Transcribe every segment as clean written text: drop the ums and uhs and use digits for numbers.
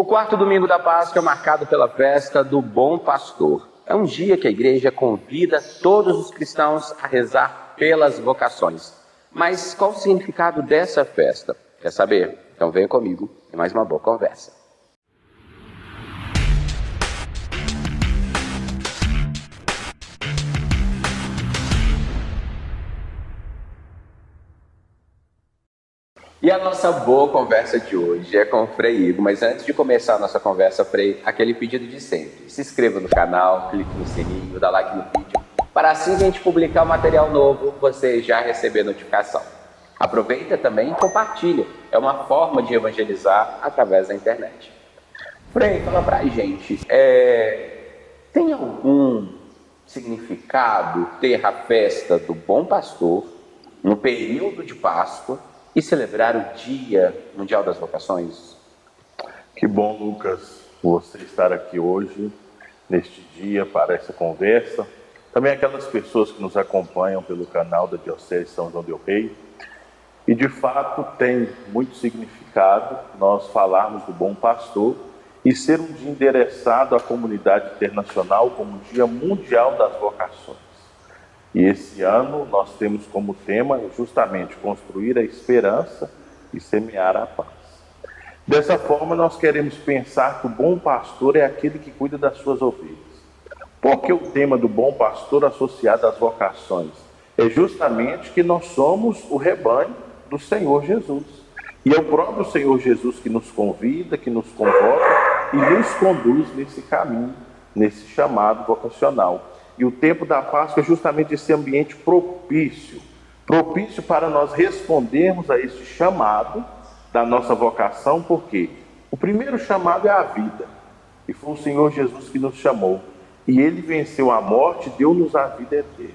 quarto domingo da Páscoa é marcado pela festa do Bom Pastor. É um dia que a igreja convida todos os cristãos a rezar pelas vocações. Mas qual o significado dessa festa? Quer saber? Então venha comigo em mais uma boa conversa. E a nossa boa conversa de hoje é com o Frei Igor, mas antes de começar a nossa conversa, Frei, aquele pedido de sempre. Se inscreva no canal, clique no sininho, dá like no vídeo, para assim que a gente publicar um material novo, você já receber notificação. Aproveita também e compartilha, é uma forma de evangelizar através da internet. Frei, fala pra gente, tem algum significado ter a festa do Bom Pastor no período de Páscoa e celebrar o Dia Mundial das Vocações? Que bom, Lucas, você estar aqui hoje, neste dia, para essa conversa. Também aquelas pessoas que nos acompanham pelo canal da Diocese de São João del Rei. E, de fato, tem muito significado nós falarmos do Bom Pastor e ser um dia endereçado à comunidade internacional como Dia Mundial das Vocações. E esse ano nós temos como tema justamente construir a esperança e semear a paz. Dessa forma nós queremos pensar que o bom pastor é aquele que cuida das suas ovelhas. Porque o tema do bom pastor associado às vocações é justamente que nós somos o rebanho do Senhor Jesus. E é o próprio Senhor Jesus que nos convida, que nos convoca e nos conduz nesse caminho, nesse chamado vocacional. E o tempo da Páscoa é justamente esse ambiente propício para nós respondermos a esse chamado da nossa vocação, porque o primeiro chamado é a vida, e foi o Senhor Jesus que nos chamou, e Ele venceu a morte e deu-nos a vida eterna.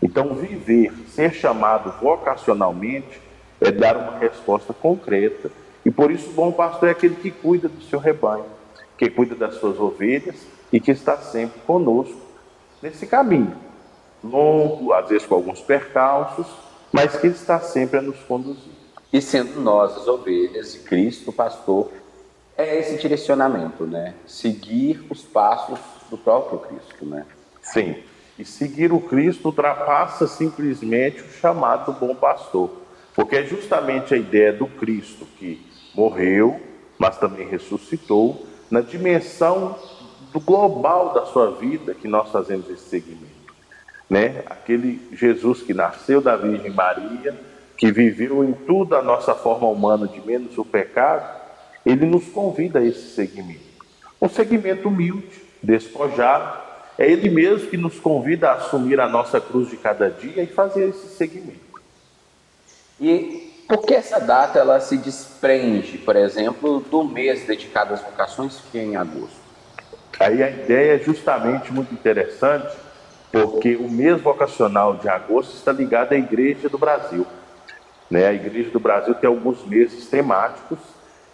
Então viver, ser chamado vocacionalmente, é dar uma resposta concreta, e por isso o bom pastor é aquele que cuida do seu rebanho, que cuida das suas ovelhas e que está sempre conosco, nesse caminho, longo, às vezes com alguns percalços, mas que Ele está sempre a nos conduzir. E sendo nós as ovelhas e Cristo, o pastor, é esse direcionamento, né? Seguir os passos do próprio Cristo, né? Sim, e seguir o Cristo ultrapassa simplesmente o chamado do bom pastor, porque é justamente a ideia do Cristo que morreu, mas também ressuscitou, na dimensão do global da sua vida que nós fazemos esse segmento, né? Aquele Jesus que nasceu da Virgem Maria, que viveu em tudo a nossa forma humana de menos o pecado, Ele nos convida a esse segmento, um segmento humilde, despojado. É Ele mesmo que nos convida a assumir a nossa cruz de cada dia e fazer esse segmento. E por que essa data ela se desprende, por exemplo, do mês dedicado às vocações, que é em agosto? Aí a ideia é justamente muito interessante, porque o mês vocacional de agosto está ligado à Igreja do Brasil, né? A Igreja do Brasil tem alguns meses temáticos,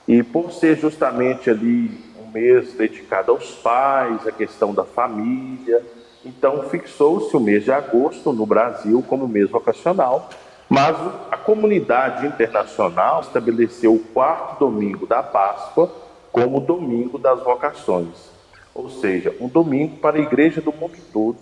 e por ser justamente ali um mês dedicado aos pais, à questão da família, então fixou-se o mês de agosto no Brasil como mês vocacional, mas a comunidade internacional estabeleceu o quarto domingo da Páscoa como o domingo das vocações. Ou seja, um domingo para a igreja do mundo todo,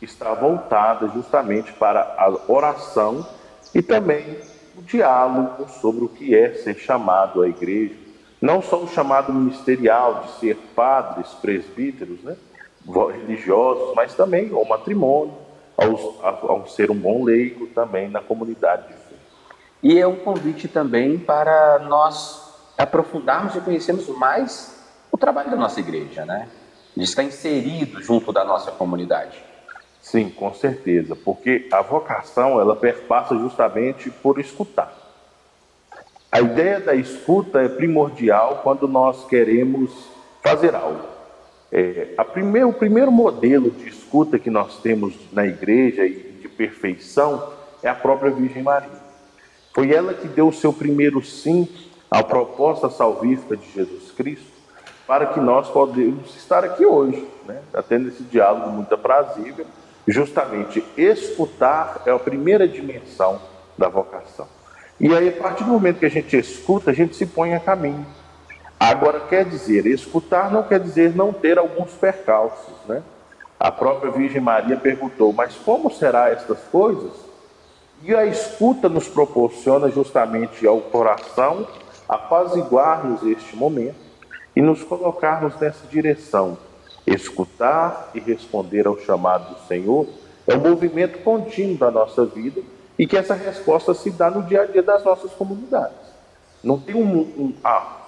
que está voltada justamente para a oração e também o diálogo sobre o que é ser chamado à igreja. Não só o chamado ministerial de ser padres, presbíteros, né, religiosos, mas também ao matrimônio, ao ser um bom leigo também na comunidade de fé. E é um convite também para nós aprofundarmos e conhecermos mais o trabalho da nossa igreja, né? De estar inserido junto da nossa comunidade. Sim, com certeza, porque a vocação ela perpassa justamente por escutar. A ideia da escuta é primordial quando nós queremos fazer algo. O primeiro modelo de escuta que nós temos na igreja e de perfeição é a própria Virgem Maria. Foi ela que deu o seu primeiro sim à proposta salvífica de Jesus Cristo, para que nós podemos estar aqui hoje, né? Tendo esse diálogo muito aprazível. Justamente escutar é a primeira dimensão da vocação. E aí, a partir do momento que a gente escuta, a gente se põe a caminho. Agora, quer dizer, escutar não quer dizer não ter alguns percalços, né? A própria Virgem Maria perguntou, mas como será estas coisas? E a escuta nos proporciona justamente ao coração apaziguar-nos este momento e nos colocarmos nessa direção. Escutar e responder ao chamado do Senhor é um movimento contínuo da nossa vida e que essa resposta se dá no dia a dia das nossas comunidades. Não tem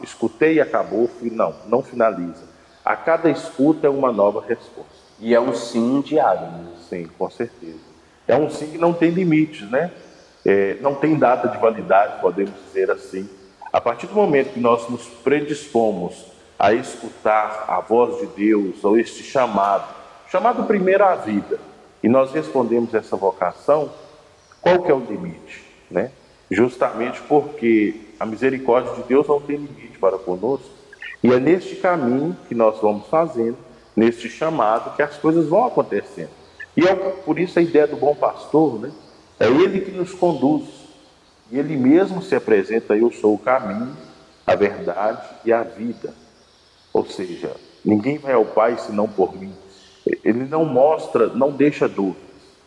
escutei e acabou, não finaliza. A cada escuta é uma nova resposta. E é um sim diário, né? Sim, com certeza. É um sim que não tem limites, né? Não tem data de validade, podemos dizer assim. A partir do momento que nós nos predispomos a escutar a voz de Deus, ou este chamado primeiro à vida, e nós respondemos essa vocação, qual que é o limite, né? Justamente porque a misericórdia de Deus não tem limite para conosco, e é neste caminho que nós vamos fazendo, neste chamado, que as coisas vão acontecendo. E é por isso a ideia do bom pastor, né? É ele que nos conduz, e ele mesmo se apresenta: eu sou o caminho, a verdade e a vida. Ou seja, ninguém vai ao Pai senão por mim. Ele não mostra, não deixa dúvidas.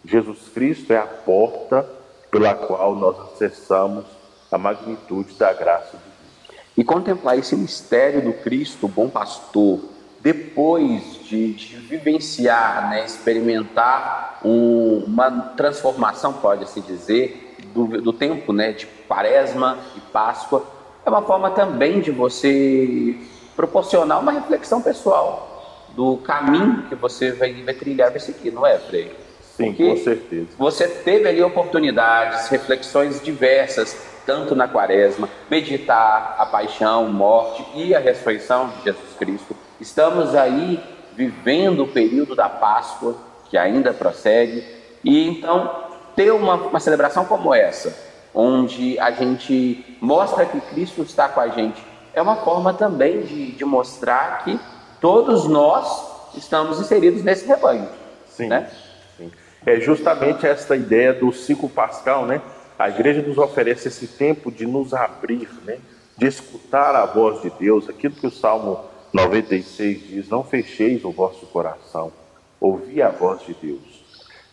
Jesus Cristo é a porta pela qual nós acessamos a magnitude da graça de Deus. E contemplar esse mistério do Cristo, o bom pastor, depois de vivenciar, né, experimentar uma transformação, pode-se dizer, do tempo, né, de Quaresma e Páscoa, é uma forma também de você proporcionar uma reflexão pessoal do caminho que você vai trilhar, vai seguir, não é, Frei? Sim, porque com certeza. Você teve ali oportunidades, reflexões diversas, tanto na Quaresma, meditar a paixão, morte e a ressurreição de Jesus Cristo. Estamos aí vivendo o período da Páscoa, que ainda prossegue, e então ter uma celebração como essa, onde a gente mostra que Cristo está com a gente, é uma forma também de mostrar que todos nós estamos inseridos nesse rebanho. Sim, né? Sim. É justamente essa ideia do ciclo pascal, né? A igreja nos oferece esse tempo de nos abrir, né? De escutar a voz de Deus, aquilo que o Salmo 96 diz: não fecheis o vosso coração, ouvi a voz de Deus.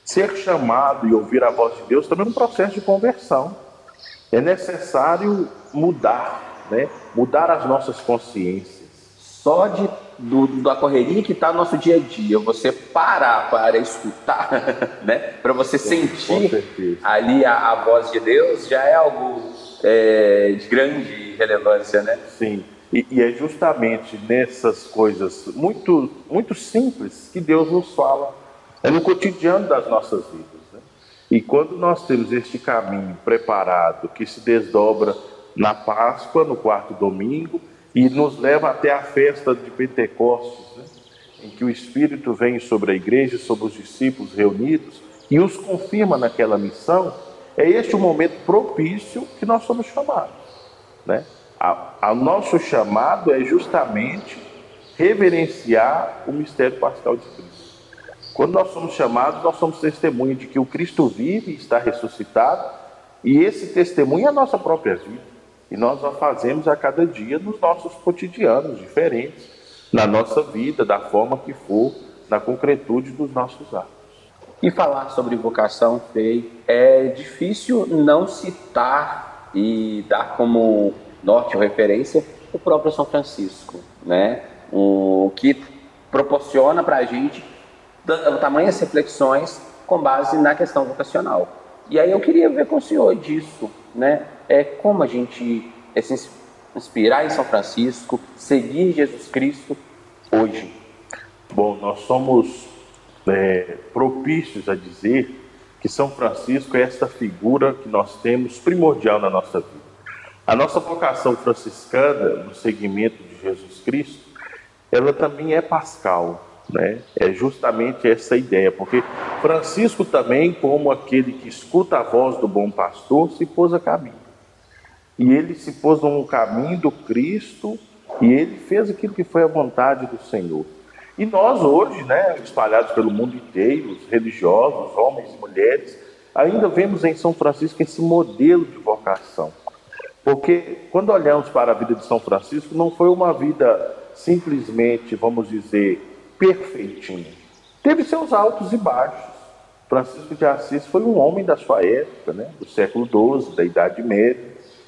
Ser chamado e ouvir a voz de Deus também é um processo de conversão. É necessário mudar, né? Mudar as nossas consciências. Só da correria que está no nosso dia a dia, você parar para escutar, né? Para você sentir ali a voz de Deus, já é algo de grande relevância, né? Sim, e é justamente nessas coisas muito, muito simples que Deus nos fala. É no cotidiano das nossas vidas, né? E quando nós temos este caminho preparado, que se desdobra na Páscoa, no quarto domingo, e nos leva até a festa de Pentecostes, né? Em que o Espírito vem sobre a igreja, sobre os discípulos reunidos, e os confirma naquela missão, é este o momento propício que nós somos chamados, né? O nosso chamado é justamente reverenciar o mistério pascal de Cristo. Quando nós somos chamados, nós somos testemunha de que o Cristo vive e está ressuscitado, e esse testemunho é a nossa própria vida. E nós a fazemos a cada dia nos nossos cotidianos diferentes, na nossa vida, da forma que for, na concretude dos nossos atos. E falar sobre vocação, Frei, é difícil não citar e dar como norte ou referência o próprio São Francisco, né? O que proporciona para a gente tamanhas reflexões com base na questão vocacional. E aí eu queria ver com o senhor disso, né? Como a gente se inspirar em São Francisco, seguir Jesus Cristo hoje. Bom, nós somos propícios a dizer que São Francisco é esta figura que nós temos primordial na nossa vida. A nossa vocação franciscana, no seguimento de Jesus Cristo, ela também é pascal, né? É justamente essa ideia, porque Francisco também, como aquele que escuta a voz do bom pastor, se pôs a caminho. E ele se pôs no caminho do Cristo, e ele fez aquilo que foi a vontade do Senhor. E nós hoje, né, espalhados pelo mundo inteiro, os religiosos, homens e mulheres, ainda vemos em São Francisco esse modelo de vocação. Porque quando olhamos para a vida de São Francisco, não foi uma vida simplesmente, vamos dizer, perfeitinha. Teve seus altos e baixos. Francisco de Assis foi um homem da sua época, né? Do século XII, da Idade Média,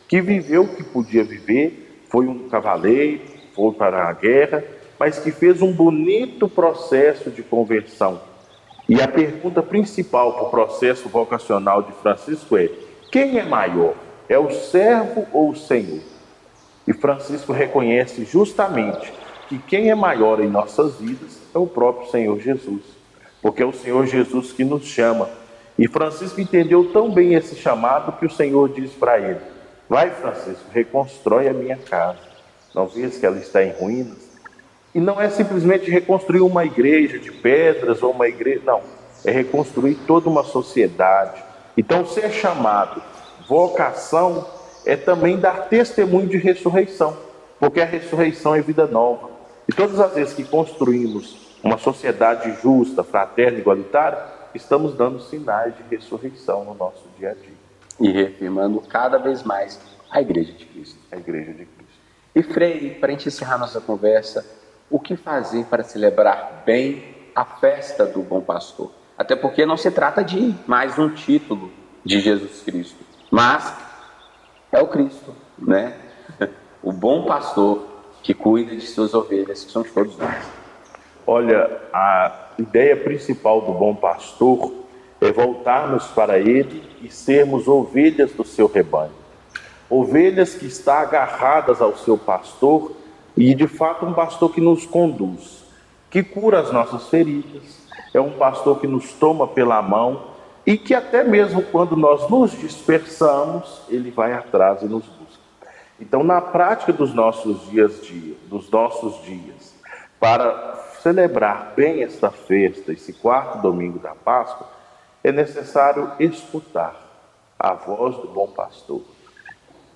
que viveu o que podia viver, foi um cavaleiro, foi para a guerra, mas que fez um bonito processo de conversão. E a pergunta principal para o processo vocacional de Francisco é: quem é maior? É o servo ou o Senhor? E Francisco reconhece justamente que quem é maior em nossas vidas é o próprio Senhor Jesus, porque é o Senhor Jesus que nos chama. E Francisco entendeu tão bem esse chamado que o Senhor diz para ele: vai, Francisco, reconstrói a minha casa. Não vês que ela está em ruínas? E não é simplesmente reconstruir uma igreja de pedras ou uma igreja, não. É reconstruir toda uma sociedade. Então, ser chamado, vocação, é também dar testemunho de ressurreição, porque a ressurreição é vida nova. E todas as vezes que construímos uma sociedade justa, fraterna e igualitária, estamos dando sinais de ressurreição no nosso dia a dia. E reafirmando cada vez mais a Igreja de Cristo. A Igreja de Cristo. E Frei, para a gente encerrar nossa conversa, o que fazer para celebrar bem a festa do Bom Pastor? Até porque não se trata de mais um título de Jesus Cristo, mas é o Cristo, né? O bom pastor que cuida de suas ovelhas, que somos todos nós. Olha, a ideia principal do bom pastor é voltarmos para ele e sermos ovelhas do seu rebanho. Ovelhas que estão agarradas ao seu pastor e, de fato, um pastor que nos conduz, que cura as nossas feridas, é um pastor que nos toma pela mão e que até mesmo quando nós nos dispersamos, ele vai atrás e nos busca. Então, na prática dos nossos dias, para celebrar bem esta festa, esse quarto domingo da Páscoa, é necessário escutar a voz do bom pastor.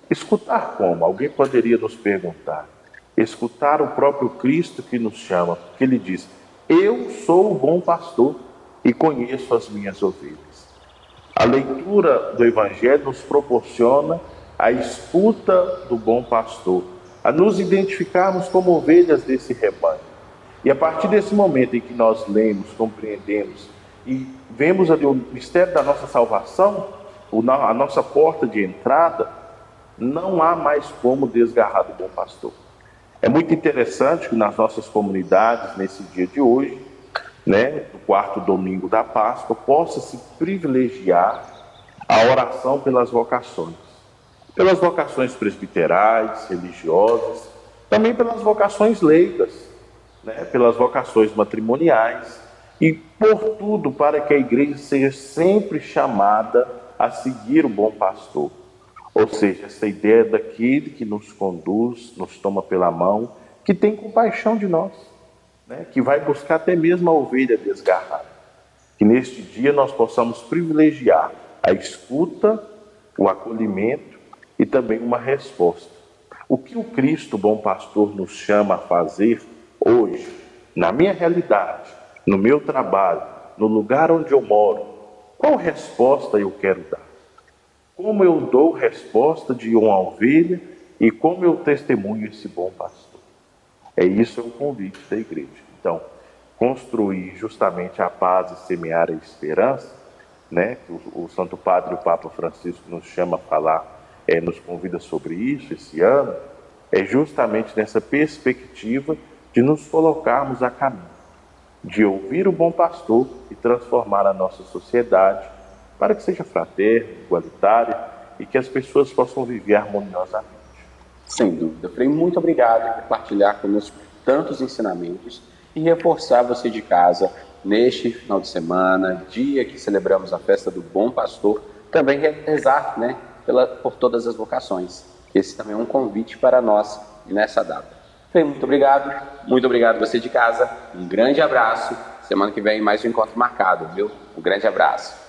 Escutar como? Alguém poderia nos perguntar. Escutar o próprio Cristo que nos chama, porque ele diz: eu sou o bom pastor e conheço as minhas ovelhas. A leitura do Evangelho nos proporciona a escuta do bom pastor, a nos identificarmos como ovelhas desse rebanho. E a partir desse momento em que nós lemos, compreendemos e vemos ali o mistério da nossa salvação, a nossa porta de entrada, não há mais como desgarrar do bom pastor. É muito interessante que nas nossas comunidades, nesse dia de hoje, né, no quarto domingo da Páscoa, possa se privilegiar a oração pelas vocações presbiterais, religiosas, também pelas vocações leigas, né, pelas vocações matrimoniais, e por tudo para que a igreja seja sempre chamada a seguir o bom pastor. Ou seja, essa ideia daquele que nos conduz, nos toma pela mão, que tem compaixão de nós, né? Que vai buscar até mesmo a ovelha desgarrada. Que neste dia nós possamos privilegiar a escuta, o acolhimento e também uma resposta. O que o Cristo, bom pastor, nos chama a fazer hoje, na minha realidade, no meu trabalho, no lugar onde eu moro, qual resposta eu quero dar? Como eu dou resposta de uma ovelha e como eu testemunho esse bom pastor? Isso é o convite da igreja. Então, construir justamente a paz e semear a esperança, né? O Santo Padre, o Papa Francisco, nos chama a falar, nos convida sobre isso esse ano, é justamente nessa perspectiva de nos colocarmos a caminho, de ouvir o bom pastor e transformar a nossa sociedade para que seja fraterna, igualitária e que as pessoas possam viver harmoniosamente. Sem dúvida. Frei, muito obrigado por partilhar conosco tantos ensinamentos e reforçar você de casa neste final de semana, dia que celebramos a festa do Bom Pastor, também rezar, né, por todas as vocações. Esse também é um convite para nós nessa data. Frei, muito obrigado você de casa, um grande abraço. Semana que vem mais um encontro marcado, viu? Um grande abraço.